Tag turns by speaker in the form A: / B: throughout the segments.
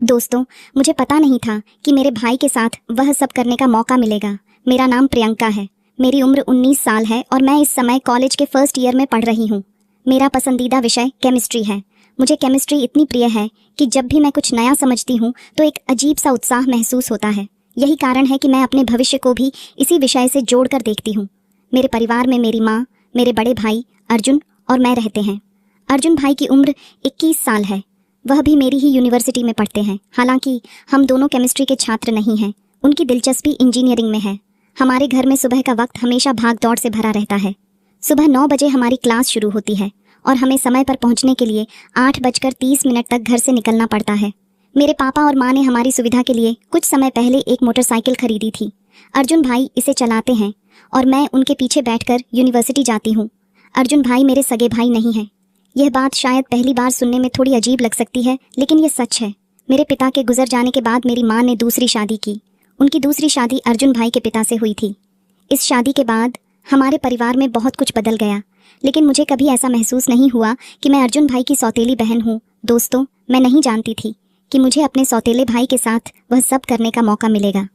A: दोस्तों, मुझे पता नहीं था कि मेरे भाई के साथ वह सब करने का मौका मिलेगा। मेरा नाम प्रियंका है। मेरी उम्र 19 साल है और मैं इस समय कॉलेज के फर्स्ट ईयर में पढ़ रही हूँ। मेरा पसंदीदा विषय केमिस्ट्री है। मुझे केमिस्ट्री इतनी प्रिय है कि जब भी मैं कुछ नया समझती हूँ तो एक अजीब सा उत्साह महसूस होता है। यही कारण है कि मैं अपने भविष्य को भी इसी विषय से जोड़कर देखती हूँ। मेरे परिवार में मेरी माँ, मेरे बड़े भाई अर्जुन और मैं रहते हैं। अर्जुन भाई की उम्र 21 साल है। वह भी मेरी ही यूनिवर्सिटी में पढ़ते हैं। हालांकि हम दोनों केमिस्ट्री के छात्र नहीं हैं। उनकी दिलचस्पी इंजीनियरिंग में है। हमारे घर में सुबह का वक्त हमेशा भाग दौड़ से भरा रहता है। सुबह 9 बजे हमारी क्लास शुरू होती है और हमें समय पर पहुंचने के लिए 8:30 तक घर से निकलना पड़ता है। मेरे पापा और माँ ने हमारी सुविधा के लिए कुछ समय पहले एक मोटरसाइकिल खरीदी थी। अर्जुन भाई इसे चलाते हैं और मैं उनके पीछे बैठकर यूनिवर्सिटी जाती हूँ। अर्जुन भाई मेरे सगे भाई नहीं हैं। यह बात शायद पहली बार सुनने में थोड़ी अजीब लग सकती है, लेकिन यह सच है। मेरे पिता के गुजर जाने के बाद मेरी माँ ने दूसरी शादी की। उनकी दूसरी शादी अर्जुन भाई के पिता से हुई थी। इस शादी के बाद हमारे परिवार में बहुत कुछ बदल गया, लेकिन मुझे कभी ऐसा महसूस नहीं हुआ कि मैं अर्जुन भाई की सौतेली बहन हूँ। दोस्तों, मैं नहीं जानती थी कि मुझे अपने सौतेले भाई के साथ वह सब करने का मौका मिलेगा।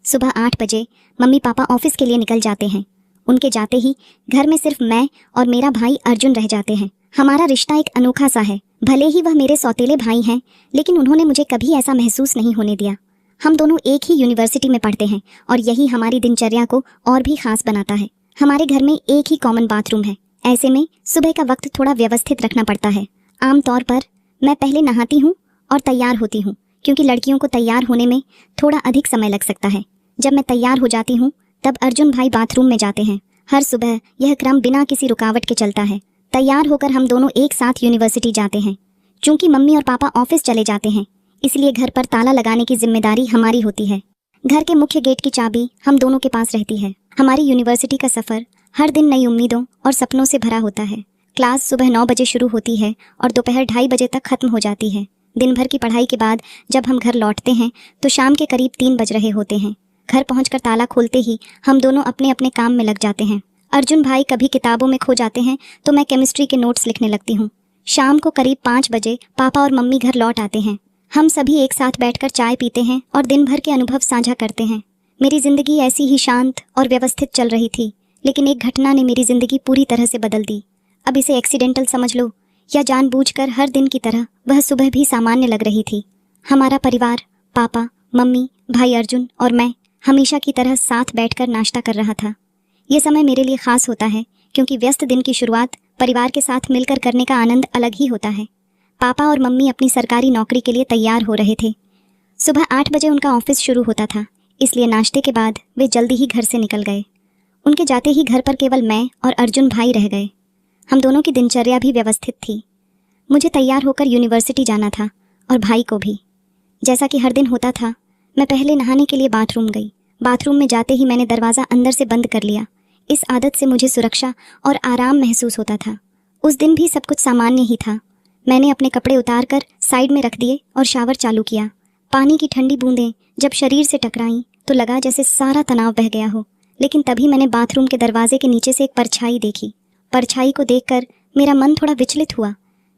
A: सुबह 8 बजे मम्मी पापा ऑफिस के लिए निकल जाते हैं। उनके जाते ही घर में सिर्फ मैं और मेरा भाई अर्जुन रह जाते हैं। हमारा रिश्ता एक अनोखा सा है। भले ही वह मेरे सौतेले भाई हैं, लेकिन उन्होंने मुझे कभी ऐसा महसूस नहीं होने दिया। हम दोनों एक ही यूनिवर्सिटी में पढ़ते हैं और यही हमारी दिनचर्या को और भी खास बनाता है। हमारे घर में एक ही कॉमन बाथरूम है। ऐसे में सुबह का वक्त थोड़ा व्यवस्थित रखना पड़ता है। आमतौर पर मैं पहले नहाती हूँ और तैयार होती हूँ, क्योंकि लड़कियों को तैयार होने में थोड़ा अधिक समय लग सकता है। जब मैं तैयार हो जाती हूँ तब अर्जुन भाई बाथरूम में जाते हैं। हर सुबह यह क्रम बिना किसी रुकावट के चलता है। तैयार होकर हम दोनों एक साथ यूनिवर्सिटी जाते हैं। चूंकि मम्मी और पापा ऑफिस चले जाते हैं, इसलिए घर पर ताला लगाने की जिम्मेदारी हमारी होती है। घर के मुख्य गेट की चाबी हम दोनों के पास रहती है। हमारी यूनिवर्सिटी का सफर हर दिन नई उम्मीदों और सपनों से भरा होता है। क्लास सुबह 9 बजे शुरू होती है और दोपहर 2:30 बजे तक खत्म हो जाती है। दिन भर की पढ़ाई के बाद जब हम घर लौटते हैं तो शाम के करीब 3 बज रहे होते हैं। घर पहुंचकर ताला खोलते ही हम दोनों अपने अपने काम में लग जाते हैं। अर्जुन भाई कभी किताबों में खो जाते हैं तो मैं केमिस्ट्री के नोट्स लिखने लगती हूँ। शाम को करीब 5 बजे पापा और मम्मी घर लौट आते हैं। हम सभी एक साथ बैठकर चाय पीते हैं और दिन भर के अनुभव साझा करते हैं। मेरी जिंदगी ऐसी ही शांत और व्यवस्थित चल रही थी, लेकिन एक घटना ने मेरी जिंदगी पूरी तरह से बदल दी। अब इसे एक्सीडेंटल समझ लो या जानबूझकर हर दिन की तरह वह सुबह भी सामान्य लग रही थी। हमारा परिवार, पापा, मम्मी, भाई अर्जुन और मैं हमेशा की तरह साथ बैठकर नाश्ता कर रहा था। ये समय मेरे लिए खास होता है, क्योंकि व्यस्त दिन की शुरुआत परिवार के साथ मिलकर करने का आनंद अलग ही होता है। पापा और मम्मी अपनी सरकारी नौकरी के लिए तैयार हो रहे थे। सुबह 8 बजे उनका ऑफिस शुरू होता था, इसलिए नाश्ते के बाद वे जल्दी ही घर से निकल गए। उनके जाते ही घर पर केवल मैं और अर्जुन भाई रह गए। हम दोनों की दिनचर्या भी व्यवस्थित थी। मुझे तैयार होकर यूनिवर्सिटी जाना था और भाई को भी। जैसा कि हर दिन होता था, मैं पहले नहाने के लिए बाथरूम गई। बाथरूम में जाते ही मैंने दरवाज़ा अंदर से बंद कर लिया। इस आदत से मुझे सुरक्षा और आराम महसूस होता था। उस दिन भी सब कुछ सामान्य ही था। मैंने अपने कपड़े उतार कर साइड में रख दिए और शावर चालू किया। पानी की ठंडी बूंदें जब शरीर से टकराईं तो लगा जैसे सारा तनाव बह गया हो। लेकिन तभी मैंने बाथरूम के दरवाजे के नीचे से एक परछाई देखी। परछाई को देखकर मेरा मन थोड़ा विचलित हुआ।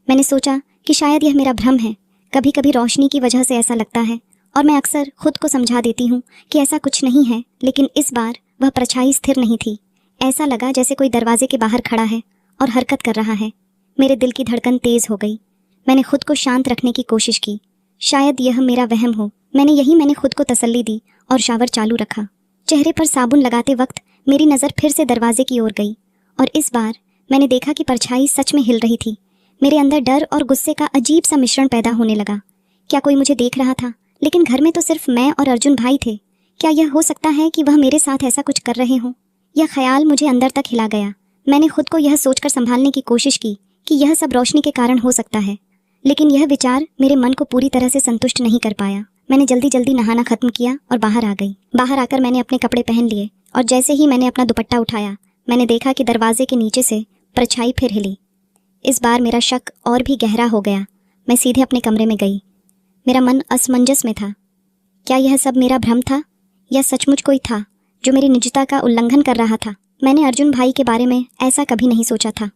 A: मैंने सोचा कि शायद यह मेरा भ्रम है। कभी कभी रोशनी की वजह से ऐसा लगता है और मैं अक्सर खुद को समझा देती हूँ कि ऐसा कुछ नहीं है, लेकिन इस बार वह परछाई स्थिर नहीं थी। ऐसा लगा जैसे कोई दरवाजे के बाहर खड़ा है और हरकत कर रहा है। मेरे दिल की धड़कन तेज हो गई। मैंने खुद को शांत रखने की कोशिश की। शायद यह मेरा वहम हो। मैंने खुद को तसल्ली दी और शावर चालू रखा। चेहरे पर साबुन लगाते वक्त मेरी नज़र फिर से दरवाजे की ओर गई और इस बार मैंने देखा कि परछाई सच में हिल रही थी। मेरे अंदर डर और गुस्से का अजीब सा मिश्रण पैदा होने लगा। क्या कोई मुझे देख रहा था? लेकिन घर में तो सिर्फ मैं और अर्जुन भाई थे। क्या यह हो सकता है कि वह मेरे साथ ऐसा कुछ कर रहे हों? यह ख्याल मुझे अंदर तक हिला गया। मैंने खुद को यह सोचकर संभालने की कोशिश की कि यह सब रोशनी के कारण हो सकता है, लेकिन यह विचार मेरे मन को पूरी तरह से संतुष्ट नहीं कर पाया। मैंने जल्दी जल्दी नहाना खत्म किया और बाहर आ गई। बाहर आकर मैंने अपने कपड़े पहन लिए और जैसे ही मैंने अपना दुपट्टा उठाया, मैंने देखा कि दरवाजे के नीचे से परछाई फिर हिली। इस बार मेरा शक और भी गहरा हो गया। मैं सीधे अपने कमरे में गई। मेरा मन असमंजस में था। क्या यह सब मेरा भ्रम था या सचमुच कोई था जो मेरी निजता का उल्लंघन कर रहा था? मैंने अर्जुन भाई के बारे में ऐसा कभी नहीं सोचा था।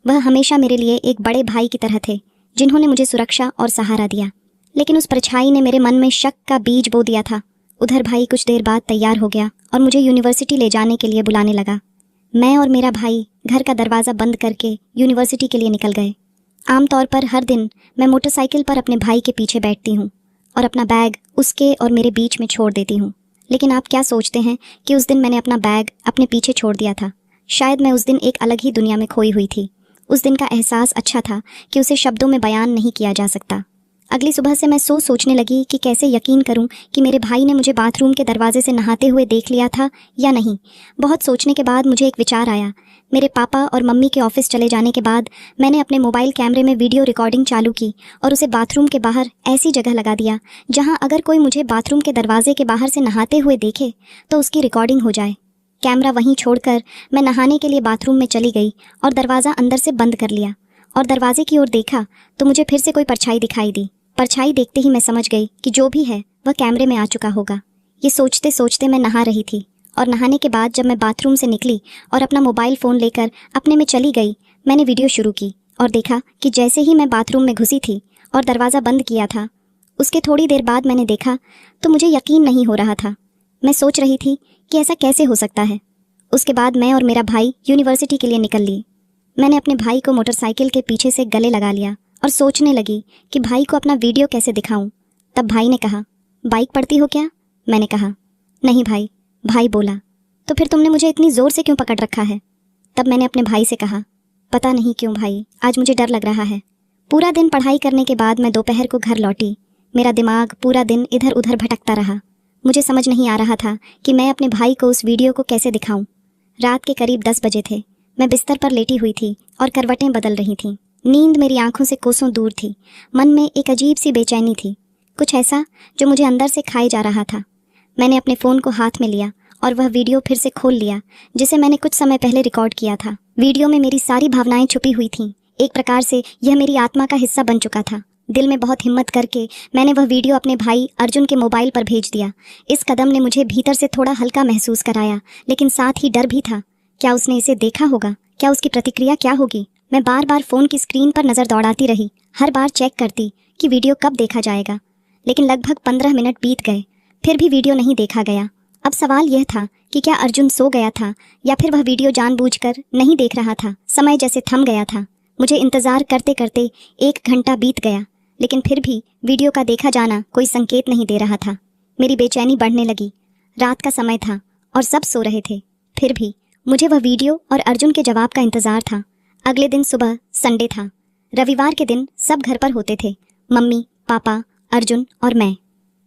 A: वह हमेशा मेरे लिए एक बड़े भाई की तरह थे, जिन्होंने मुझे सुरक्षा और सहारा दिया। लेकिन उस परछाई ने मेरे मन में शक का बीज बो दिया था। उधर भाई कुछ देर बाद तैयार हो गया और मुझे यूनिवर्सिटी ले जाने के लिए बुलाने लगा। मैं और मेरा भाई घर का दरवाज़ा बंद करके यूनिवर्सिटी के लिए निकल गए। आमतौर पर हर दिन मैं मोटरसाइकिल पर अपने भाई के पीछे बैठती हूँ और अपना बैग उसके और मेरे बीच में छोड़ देती हूँ। लेकिन आप क्या सोचते हैं कि उस दिन मैंने अपना बैग अपने पीछे छोड़ दिया था। शायद मैं उस दिन एक अलग ही दुनिया में खोई हुई थी। उस दिन का एहसास अच्छा था कि उसे शब्दों में बयान नहीं किया जा सकता। अगली सुबह से मैं सोचने लगी कि कैसे यकीन करूं कि मेरे भाई ने मुझे बाथरूम के दरवाजे से नहाते हुए देख लिया था या नहीं। बहुत सोचने के बाद मुझे एक विचार आया। मेरे पापा और मम्मी के ऑफिस चले जाने के बाद मैंने अपने मोबाइल कैमरे में वीडियो रिकॉर्डिंग चालू की और उसे बाथरूम के बाहर ऐसी जगह लगा दिया जहां अगर कोई मुझे बाथरूम के दरवाजे के बाहर से नहाते हुए देखे तो उसकी रिकॉर्डिंग हो जाए। कैमरा वहीं छोड़कर मैं नहाने के लिए बाथरूम में चली गई और दरवाज़ा अंदर से बंद कर लिया और दरवाजे की ओर देखा तो मुझे फिर से कोई परछाई दिखाई दी। परछाई देखते ही मैं समझ गई कि जो भी है वह कैमरे में आ चुका होगा। ये सोचते सोचते मैं नहा रही थी और नहाने के बाद जब मैं बाथरूम से निकली और अपना मोबाइल फ़ोन लेकर अपने में चली गई, मैंने वीडियो शुरू की और देखा कि जैसे ही मैं बाथरूम में घुसी थी और दरवाज़ा बंद किया था, उसके थोड़ी देर बाद मैंने देखा तो मुझे यकीन नहीं हो रहा था। मैं सोच रही थी कि ऐसा कैसे हो सकता है। उसके बाद मैं और मेरा भाई यूनिवर्सिटी के लिए निकल लिए। मैंने अपने भाई को मोटरसाइकिल के पीछे से गले लगा लिया और सोचने लगी कि भाई को अपना वीडियो कैसे दिखाऊं। तब भाई ने कहा, बाइक पढ़ती हो क्या? मैंने कहा, नहीं भाई। भाई बोला, तो फिर तुमने मुझे इतनी ज़ोर से क्यों पकड़ रखा है? तब मैंने अपने भाई से कहा, पता नहीं क्यों भाई, आज मुझे डर लग रहा है। पूरा दिन पढ़ाई करने के बाद मैं दोपहर को घर लौटी। मेरा दिमाग पूरा दिन इधर उधर भटकता रहा। मुझे समझ नहीं आ रहा था कि मैं अपने भाई को उस वीडियो को कैसे दिखाऊं। रात के करीब 10 बजे थे। मैं बिस्तर पर लेटी हुई थी और करवटें बदल रही थीं। नींद मेरी आंखों से कोसों दूर थी। मन में एक अजीब सी बेचैनी थी, कुछ ऐसा जो मुझे अंदर से खाए जा रहा था। मैंने अपने फ़ोन को हाथ में लिया और वह वीडियो फिर से खोल लिया जिसे मैंने कुछ समय पहले रिकॉर्ड किया था। वीडियो में मेरी सारी भावनाएं छुपी हुई थीं। एक प्रकार से यह मेरी आत्मा का हिस्सा बन चुका था। दिल में बहुत हिम्मत करके मैंने वह वीडियो अपने भाई अर्जुन के मोबाइल पर भेज दिया। इस कदम ने मुझे भीतर से थोड़ा हल्का महसूस कराया, लेकिन साथ ही डर भी था। क्या उसने इसे देखा होगा? क्या उसकी प्रतिक्रिया क्या होगी? मैं बार बार फ़ोन की स्क्रीन पर नज़र दौड़ाती रही, हर बार चेक करती कि वीडियो कब देखा जाएगा। लेकिन लगभग 15 मिनट बीत गए, फिर भी वीडियो नहीं देखा गया। अब सवाल यह था कि क्या अर्जुन सो गया था या फिर वह वीडियो जानबूझकर नहीं देख रहा था। समय जैसे थम गया था। मुझे इंतज़ार करते करते 1 घंटा बीत गया, लेकिन फिर भी वीडियो का देखा जाना कोई संकेत नहीं दे रहा था। मेरी बेचैनी बढ़ने लगी। रात का समय था और सब सो रहे थे, फिर भी मुझे वह वीडियो और अर्जुन के जवाब का इंतज़ार था। अगले दिन सुबह संडे था। रविवार के दिन सब घर पर होते थे, मम्मी, पापा, अर्जुन और मैं।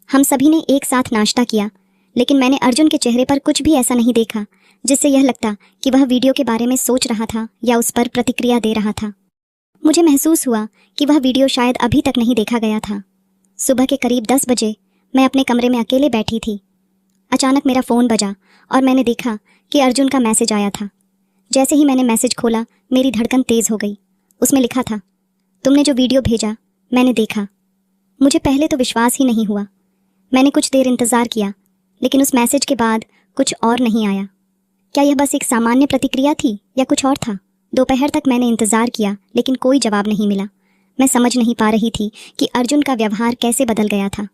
A: हम सभी ने एक साथ नाश्ता किया, लेकिन मैंने अर्जुन के चेहरे पर कुछ भी ऐसा नहीं देखा जिससे यह लगता कि वह वीडियो के बारे में सोच रहा था या उस पर प्रतिक्रिया दे रहा था। मुझे महसूस हुआ कि वह वीडियो शायद अभी तक नहीं देखा गया था। सुबह के करीब 10 बजे मैं अपने कमरे में अकेले बैठी थी। अचानक मेरा फ़ोन बजा और मैंने देखा कि अर्जुन का मैसेज आया था। जैसे ही मैंने मैसेज खोला, मेरी धड़कन तेज़ हो गई। उसमें लिखा था, तुमने जो वीडियो भेजा मैंने देखा। मुझे पहले तो विश्वास ही नहीं हुआ। मैंने कुछ देर इंतज़ार किया, लेकिन उस मैसेज के बाद कुछ और नहीं आया। क्या यह बस एक सामान्य प्रतिक्रिया थी या कुछ और था? दोपहर तक मैंने इंतज़ार किया, लेकिन कोई जवाब नहीं मिला। मैं समझ नहीं पा रही थी कि अर्जुन का व्यवहार कैसे बदल गया था।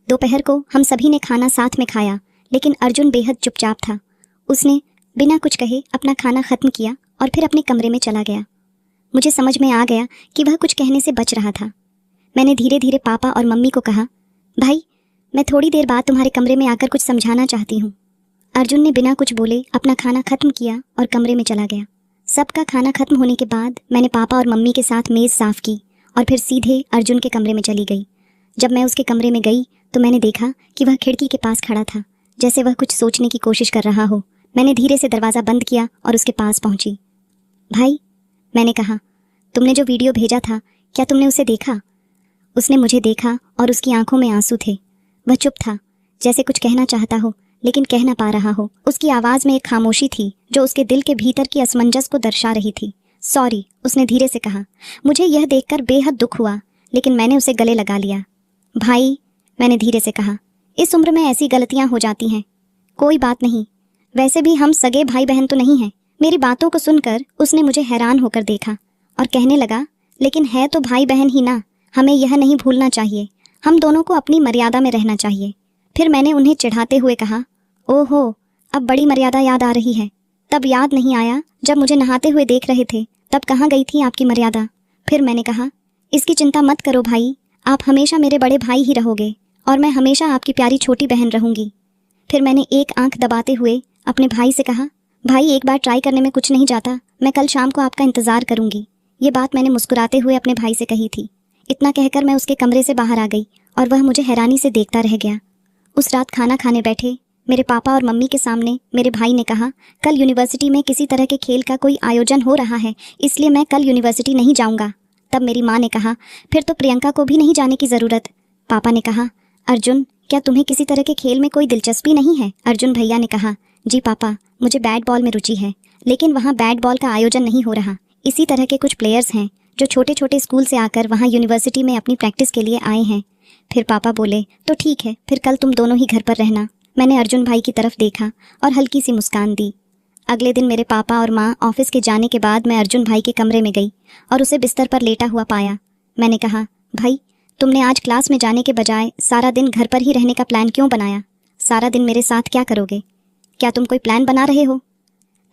A: दोपहर को हम सभी ने खाना साथ में खाया, लेकिन अर्जुन बेहद चुपचाप था। उसने बिना कुछ कहे अपना खाना ख़त्म किया और फिर अपने कमरे में चला गया। मुझे समझ में आ गया कि वह कुछ कहने से बच रहा था। मैंने धीरे धीरे पापा और मम्मी को कहा, भाई, मैं थोड़ी देर बाद तुम्हारे कमरे में आकर कुछ समझाना चाहती हूँ। अर्जुन ने बिना कुछ बोले अपना खाना ख़त्म किया और कमरे में चला गया। सबका खाना ख़त्म होने के बाद मैंने पापा और मम्मी के साथ मेज़ साफ़ की और फिर सीधे अर्जुन के कमरे में चली गई। जब मैं उसके कमरे में गई तो मैंने देखा कि वह खिड़की के पास खड़ा था, जैसे वह कुछ सोचने की कोशिश कर रहा हो। मैंने धीरे से दरवाज़ा बंद किया और उसके पास पहुंची। भाई, मैंने कहा, तुमने जो वीडियो भेजा था, क्या तुमने उसे देखा? उसने मुझे देखा और उसकी आंखों में आंसू थे। वह चुप था, जैसे कुछ कहना चाहता हो लेकिन कह ना पा रहा हो। उसकी आवाज़ में एक खामोशी थी जो उसके दिल के भीतर की असमंजस को दर्शा रही थी। सॉरी, उसने धीरे से कहा। मुझे यह देखकर बेहद दुख हुआ, लेकिन मैंने उसे गले लगा लिया। भाई, मैंने धीरे से कहा, इस उम्र में ऐसी गलतियां हो जाती हैं, कोई बात नहीं। वैसे भी हम सगे भाई बहन तो नहीं हैं। मेरी बातों को सुनकर उसने मुझे हैरान होकर देखा और कहने लगा, लेकिन है तो भाई बहन ही ना। हमें यह नहीं भूलना चाहिए, हम दोनों को अपनी मर्यादा में रहना चाहिए। फिर मैंने उन्हें चिढ़ाते हुए कहा, ओहो, अब बड़ी मर्यादा याद आ रही है। तब याद नहीं आया जब मुझे नहाते हुए देख रहे थे, तब कहाँ गई थी आपकी मर्यादा। फिर मैंने कहा, इसकी चिंता मत करो भाई, आप हमेशा मेरे बड़े भाई ही रहोगे और मैं हमेशा आपकी प्यारी छोटी बहन रहूंगी। फिर मैंने एक आंख दबाते हुए अपने भाई से कहा, भाई एक बार ट्राई करने में कुछ नहीं जाता, मैं कल शाम को आपका इंतज़ार करूंगी। ये बात मैंने मुस्कुराते हुए अपने भाई से कही थी। इतना कहकर मैं उसके कमरे से बाहर आ गई और वह मुझे हैरानी से देखता रह गया। उस रात खाना खाने बैठे मेरे पापा और मम्मी के सामने मेरे भाई ने कहा, कल यूनिवर्सिटी में किसी तरह के खेल का कोई आयोजन हो रहा है, इसलिए मैं कल यूनिवर्सिटी नहीं जाऊंगा। तब मेरी माँ ने कहा, फिर तो प्रियंका को भी नहीं जाने की ज़रूरत। पापा ने कहा, अर्जुन क्या तुम्हें किसी तरह के खेल में कोई दिलचस्पी नहीं है? अर्जुन भैया ने कहा, जी पापा, मुझे बैट बॉल में रुचि है, लेकिन वहाँ बैट बॉल का आयोजन नहीं हो रहा। इसी तरह के कुछ प्लेयर्स हैं जो छोटे छोटे स्कूल से आकर वहाँ यूनिवर्सिटी में अपनी प्रैक्टिस के लिए आए हैं। फिर पापा बोले, तो ठीक है, फिर कल तुम दोनों ही घर पर रहना। मैंने अर्जुन भाई की तरफ देखा और हल्की सी मुस्कान दी। अगले दिन मेरे पापा और माँ ऑफिस के जाने के बाद मैं अर्जुन भाई के कमरे में गई और उसे बिस्तर पर लेटा हुआ पाया। मैंने कहा, भाई तुमने आज क्लास में जाने के बजाय सारा दिन घर पर ही रहने का प्लान क्यों बनाया? सारा दिन मेरे साथ क्या करोगे? क्या तुम कोई प्लान बना रहे हो?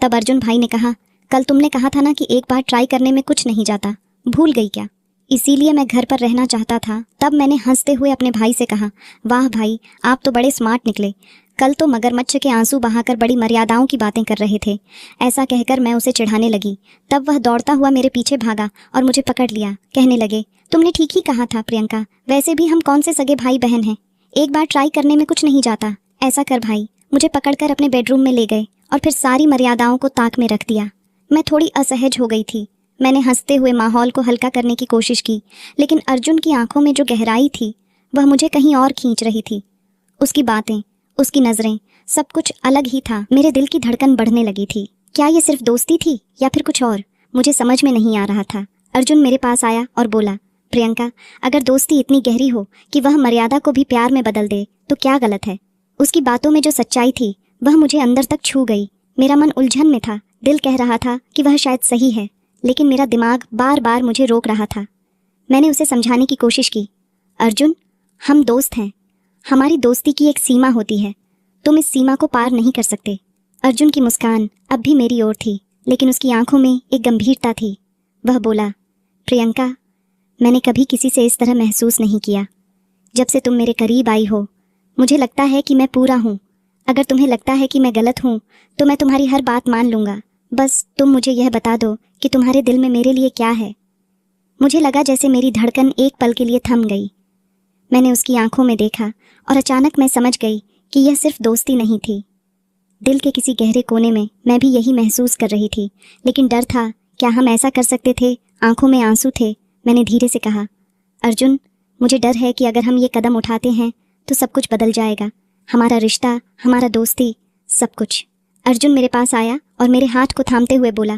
A: तब अर्जुन भाई ने कहा, कल तुमने कहा था ना कि एक बार ट्राई करने में कुछ नहीं जाता, भूल गई क्या? इसीलिए मैं घर पर रहना चाहता था। तब मैंने हंसते हुए अपने भाई से कहा, वाह भाई, आप तो बड़े स्मार्ट निकले। कल तो मगरमच्छ के आंसू बहाकर बड़ी मर्यादाओं की बातें कर रहे थे। ऐसा कहकर मैं उसे चिढ़ाने लगी। तब वह दौड़ता हुआ मेरे पीछे भागा और मुझे पकड़ लिया। कहने लगे, तुमने ठीक ही कहा था प्रियंका, वैसे भी हम कौन से सगे भाई बहन हैं, एक बार ट्राई करने में कुछ नहीं जाता। ऐसा कर भाई। मुझे पकड़कर अपने बेडरूम में ले गए और फिर सारी मर्यादाओं को ताक में रख दिया। मैं थोड़ी असहज हो गई थी। मैंने हंसते हुए माहौल को हल्का करने की कोशिश की, लेकिन अर्जुन की आंखों में जो गहराई थी वह मुझे कहीं और खींच रही थी। उसकी बातें, उसकी नज़रें, सब कुछ अलग ही था। मेरे दिल की धड़कन बढ़ने लगी थी। क्या ये सिर्फ दोस्ती थी या फिर कुछ और? मुझे समझ में नहीं आ रहा था। अर्जुन मेरे पास आया और बोला, प्रियंका, अगर दोस्ती इतनी गहरी हो कि वह मर्यादा को भी प्यार में बदल दे तो क्या गलत है? उसकी बातों में जो सच्चाई थी वह मुझे अंदर तक छू गई। मेरा मन उलझन में था। दिल कह रहा था कि वह शायद सही है, लेकिन मेरा दिमाग बार बार मुझे रोक रहा था। मैंने उसे समझाने की कोशिश की, अर्जुन, हम दोस्त हैं। हमारी दोस्ती की एक सीमा होती है, तुम इस सीमा को पार नहीं कर सकते। अर्जुन की मुस्कान अब भी मेरी ओर थी, लेकिन उसकी आंखों में एक गंभीरता थी। वह बोला, प्रियंका, मैंने कभी किसी से इस तरह महसूस नहीं किया। जब से तुम मेरे करीब आई हो, मुझे लगता है कि मैं पूरा हूँ। अगर तुम्हें लगता है कि मैं गलत हूँ तो मैं तुम्हारी हर बात मान लूँगा। बस तुम मुझे यह बता दो कि तुम्हारे दिल में मेरे लिए क्या है। मुझे लगा जैसे मेरी धड़कन एक पल के लिए थम गई। मैंने उसकी आंखों में देखा और अचानक मैं समझ गई कि यह सिर्फ दोस्ती नहीं थी। दिल के किसी गहरे कोने में मैं भी यही महसूस कर रही थी, लेकिन डर था। क्या हम ऐसा कर सकते थे? आंखों में आंसू थे। मैंने धीरे से कहा, अर्जुन, मुझे डर है कि अगर हम ये कदम उठाते हैं तो सब कुछ बदल जाएगा। हमारा रिश्ता, हमारा दोस्ती, सब कुछ। अर्जुन मेरे पास आया और मेरे हाथ को थामते हुए बोला,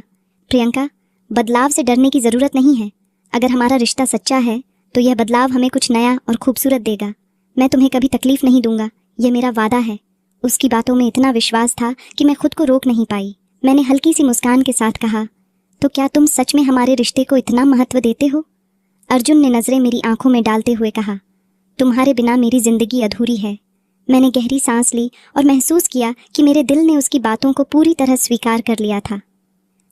A: प्रियंका, बदलाव से डरने की ज़रूरत नहीं है। अगर हमारा रिश्ता सच्चा है तो यह बदलाव हमें कुछ नया और खूबसूरत देगा। मैं तुम्हें कभी तकलीफ नहीं दूंगा, यह मेरा वादा है। उसकी बातों में इतना विश्वास था कि मैं खुद को रोक नहीं पाई। मैंने हल्की सी मुस्कान के साथ कहा, तो क्या तुम सच में हमारे रिश्ते को इतना महत्व देते हो? अर्जुन ने नज़रें मेरी आंखों में डालते हुए कहा, तुम्हारे बिना मेरी जिंदगी अधूरी है। मैंने गहरी सांस ली और महसूस किया कि मेरे दिल ने उसकी बातों को पूरी तरह स्वीकार कर लिया था।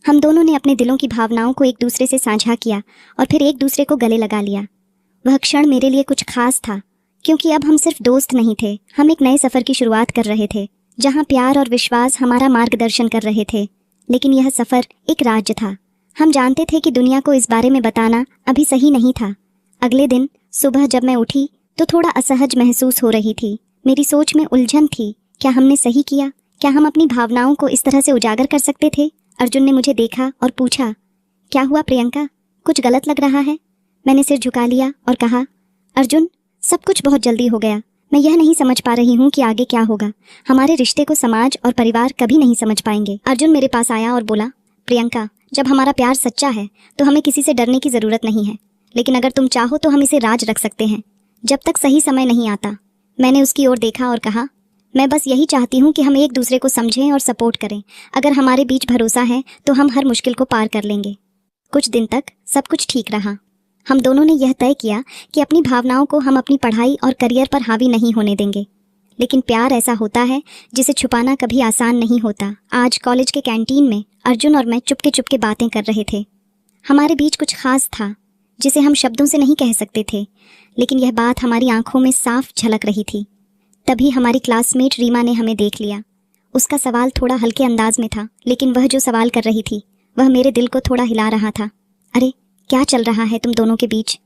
A: हम दोनों ने अपने दिलों की भावनाओं को एक दूसरे से साझा किया और फिर एक दूसरे को गले लगा लिया। वह क्षण मेरे लिए कुछ खास था, क्योंकि अब हम सिर्फ दोस्त नहीं थे, हम एक नए सफ़र की शुरुआत कर रहे थे, जहाँ प्यार और विश्वास हमारा मार्गदर्शन कर रहे थे। लेकिन यह सफ़र एक राज्य था। हम जानते थे कि दुनिया को इस बारे में बताना अभी सही नहीं था। अगले दिन सुबह जब मैं उठी तो थोड़ा असहज महसूस हो रही थी। मेरी सोच में उलझन थी। क्या हमने सही किया? क्या हम अपनी भावनाओं को इस तरह से उजागर कर सकते थे? अर्जुन ने मुझे देखा और पूछा, क्या हुआ प्रियंका, कुछ गलत लग रहा है? मैंने सिर झुका लिया और कहा, अर्जुन, सब कुछ बहुत जल्दी हो गया। मैं यह नहीं समझ पा रही हूँ कि आगे क्या होगा। हमारे रिश्ते को समाज और परिवार कभी नहीं समझ पाएंगे। अर्जुन मेरे पास आया और बोला, प्रियंका, जब हमारा प्यार सच्चा है तो हमें किसी से डरने की ज़रूरत नहीं है। लेकिन अगर तुम चाहो तो हम इसे राज रख सकते हैं, जब तक सही समय नहीं आता। मैंने उसकी ओर देखा और कहा, मैं बस यही चाहती हूँ कि हम एक दूसरे को समझें और सपोर्ट करें। अगर हमारे बीच भरोसा है तो हम हर मुश्किल को पार कर लेंगे। कुछ दिन तक सब कुछ ठीक रहा। हम दोनों ने यह तय किया कि अपनी भावनाओं को हम अपनी पढ़ाई और करियर पर हावी नहीं होने देंगे। लेकिन प्यार ऐसा होता है जिसे छुपाना कभी आसान नहीं होता। आज कॉलेज के कैंटीन में अर्जुन और मैं चुपके चुपके बातें कर रहे थे। हमारे बीच कुछ खास था जिसे हम शब्दों से नहीं कह सकते थे, लेकिन यह बात हमारी आंखों में साफ झलक रही थी। तभी हमारी क्लासमेट रीमा ने हमें देख लिया। उसका सवाल थोड़ा हल्के अंदाज में था, लेकिन वह जो सवाल कर रही थी वह मेरे दिल को थोड़ा हिला रहा था। अरे क्या चल रहा है तुम दोनों के बीच?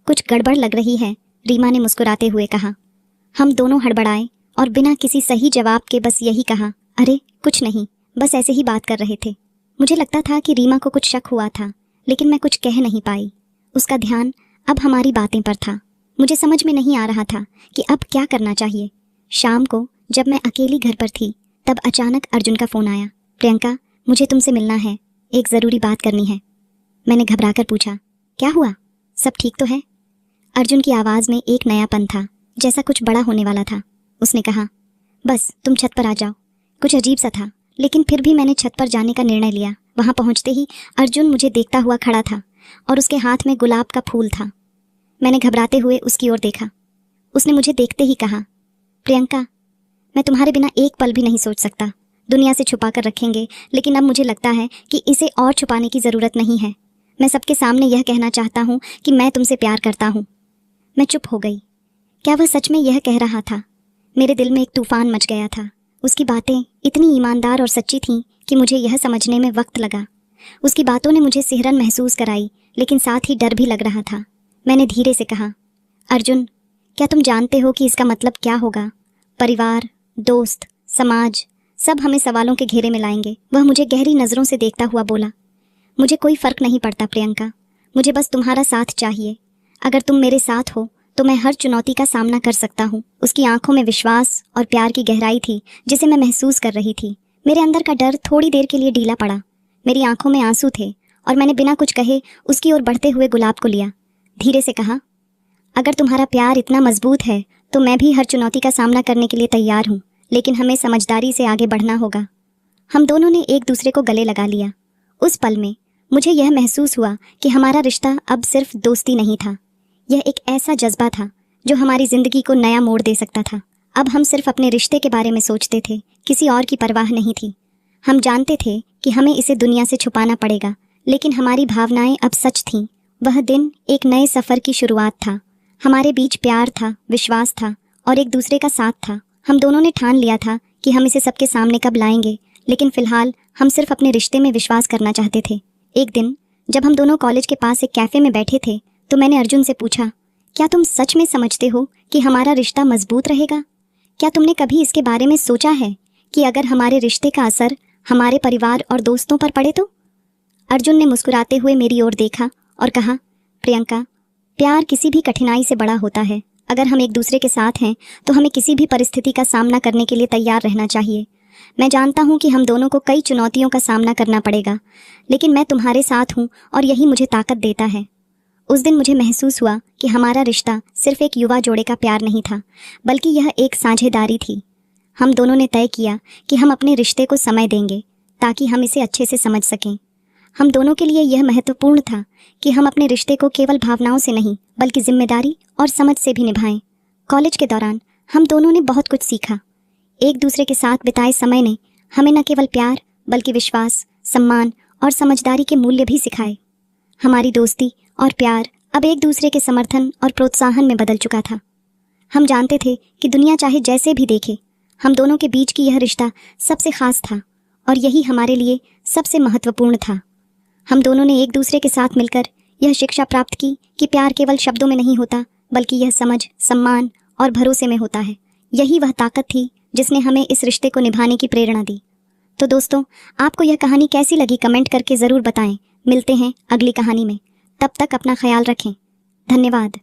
A: कुछ गड़बड़ लग रही है, रीमा ने मुस्कुराते हुए कहा। हम दोनों हड़बड़ाए और बिना किसी सही जवाब के बस यही कहा, अरे कुछ नहीं, बस ऐसे ही बात कर रहे थे। मुझे लगता था कि रीमा को कुछ शक हुआ था, लेकिन मैं कुछ कह नहीं पाई। उसका ध्यान अब हमारी बातें पर था। मुझे समझ में नहीं आ रहा था कि अब क्या करना चाहिए। शाम को जब मैं अकेली घर पर थी तब अचानक अर्जुन का फ़ोन आया। प्रियंका, मुझे तुमसे मिलना है, एक ज़रूरी बात करनी है। मैंने घबराकर पूछा, क्या हुआ? सब ठीक तो है? अर्जुन की आवाज़ में एक नयापन था, जैसा कुछ बड़ा होने वाला था। उसने कहा, बस तुम छत पर आ जाओ। कुछ अजीब सा था, लेकिन फिर भी मैंने छत पर जाने का निर्णय लिया। वहाँ पहुँचते ही अर्जुन मुझे देखता हुआ खड़ा था और उसके हाथ में गुलाब का फूल था। मैंने घबराते हुए उसकी ओर देखा। उसने मुझे देखते ही कहा, प्रियंका, मैं तुम्हारे बिना एक पल भी नहीं सोच सकता। दुनिया से छुपा कर रखेंगे, लेकिन अब मुझे लगता है कि इसे और छुपाने की ज़रूरत नहीं है। मैं सबके सामने यह कहना चाहता हूँ कि मैं तुमसे प्यार करता हूँ। मैं चुप हो गई। क्या वह सच में यह कह रहा था? मेरे दिल में एक तूफान मच गया था। उसकी बातें इतनी ईमानदार और सच्ची थीं कि मुझे यह समझने में वक्त लगा। उसकी बातों ने मुझे सिहरन महसूस कराई, लेकिन साथ ही डर भी लग रहा था। मैंने धीरे से कहा, अर्जुन, क्या तुम जानते हो कि इसका मतलब क्या होगा? परिवार, दोस्त, समाज, सब हमें सवालों के घेरे में लाएंगे। वह मुझे गहरी नज़रों से देखता हुआ बोला, मुझे कोई फ़र्क नहीं पड़ता प्रियंका, मुझे बस तुम्हारा साथ चाहिए। अगर तुम मेरे साथ हो तो मैं हर चुनौती का सामना कर सकता हूँ। उसकी आंखों में विश्वास और प्यार की गहराई थी जिसे मैं महसूस कर रही थी। मेरे अंदर का डर थोड़ी देर के लिए ढीला पड़ा। मेरी आंखों में आंसू थे और मैंने बिना कुछ कहे उसकी ओर बढ़ते हुए गुलाब को लिया। धीरे से कहा, अगर तुम्हारा प्यार इतना मजबूत है तो मैं भी हर चुनौती का सामना करने के लिए तैयार हूँ, लेकिन हमें समझदारी से आगे बढ़ना होगा। हम दोनों ने एक दूसरे को गले लगा लिया। उस पल में मुझे यह महसूस हुआ कि हमारा रिश्ता अब सिर्फ दोस्ती नहीं था, यह एक ऐसा जज्बा था जो हमारी ज़िंदगी को नया मोड़ दे सकता था। अब हम सिर्फ अपने रिश्ते के बारे में सोचते थे, किसी और की परवाह नहीं थी। हम जानते थे कि हमें इसे दुनिया से छुपाना पड़ेगा, लेकिन हमारी भावनाएं अब सच थीं। वह दिन एक नए सफ़र की शुरुआत था। हमारे बीच प्यार था, विश्वास था और एक दूसरे का साथ था। हम दोनों ने ठान लिया था कि हम इसे सबके सामने कब लाएंगे, लेकिन फ़िलहाल हम सिर्फ अपने रिश्ते में विश्वास करना चाहते थे। एक दिन जब हम दोनों कॉलेज के पास एक कैफ़े में बैठे थे तो मैंने अर्जुन से पूछा, क्या तुम सच में समझते हो कि हमारा रिश्ता मजबूत रहेगा? क्या तुमने कभी इसके बारे में सोचा है कि अगर हमारे रिश्ते का असर हमारे परिवार और दोस्तों पर पड़े तो? अर्जुन ने मुस्कुराते हुए मेरी ओर देखा और कहा, प्रियंका, प्यार किसी भी कठिनाई से बड़ा होता है। अगर हम एक दूसरे के साथ हैं तो हमें किसी भी परिस्थिति का सामना करने के लिए तैयार रहना चाहिए। मैं जानता हूँ कि हम दोनों को कई चुनौतियों का सामना करना पड़ेगा, लेकिन मैं तुम्हारे साथ हूँ और यही मुझे ताकत देता है। उस दिन मुझे महसूस हुआ कि हमारा रिश्ता सिर्फ एक युवा जोड़े का प्यार नहीं था, बल्कि यह एक साझेदारी थी। हम दोनों ने तय किया कि हम अपने रिश्ते को समय देंगे ताकि हम इसे अच्छे से समझ सकें। हम दोनों के लिए यह महत्वपूर्ण था कि हम अपने रिश्ते को केवल भावनाओं से नहीं बल्कि जिम्मेदारी और समझ से भी निभाएं। कॉलेज के दौरान हम दोनों ने बहुत कुछ सीखा। एक दूसरे के साथ बिताए समय ने हमें न केवल प्यार बल्कि विश्वास, सम्मान और समझदारी के मूल्य भी सिखाए। हमारी दोस्ती और प्यार अब एक दूसरे के समर्थन और प्रोत्साहन में बदल चुका था। हम जानते थे कि दुनिया चाहे जैसे भी देखे, हम दोनों के बीच की यह रिश्ता सबसे खास था और यही हमारे लिए सबसे महत्वपूर्ण था। हम दोनों ने एक दूसरे के साथ मिलकर यह शिक्षा प्राप्त की कि प्यार केवल शब्दों में नहीं होता, बल्कि यह समझ, सम्मान और भरोसे में होता है। यही वह ताकत थी जिसने हमें इस रिश्ते को निभाने की प्रेरणा दी। तो दोस्तों, आपको यह कहानी कैसी लगी कमेंट करके ज़रूर बताएं। मिलते हैं अगली कहानी में। तब तक अपना ख्याल रखें। धन्यवाद।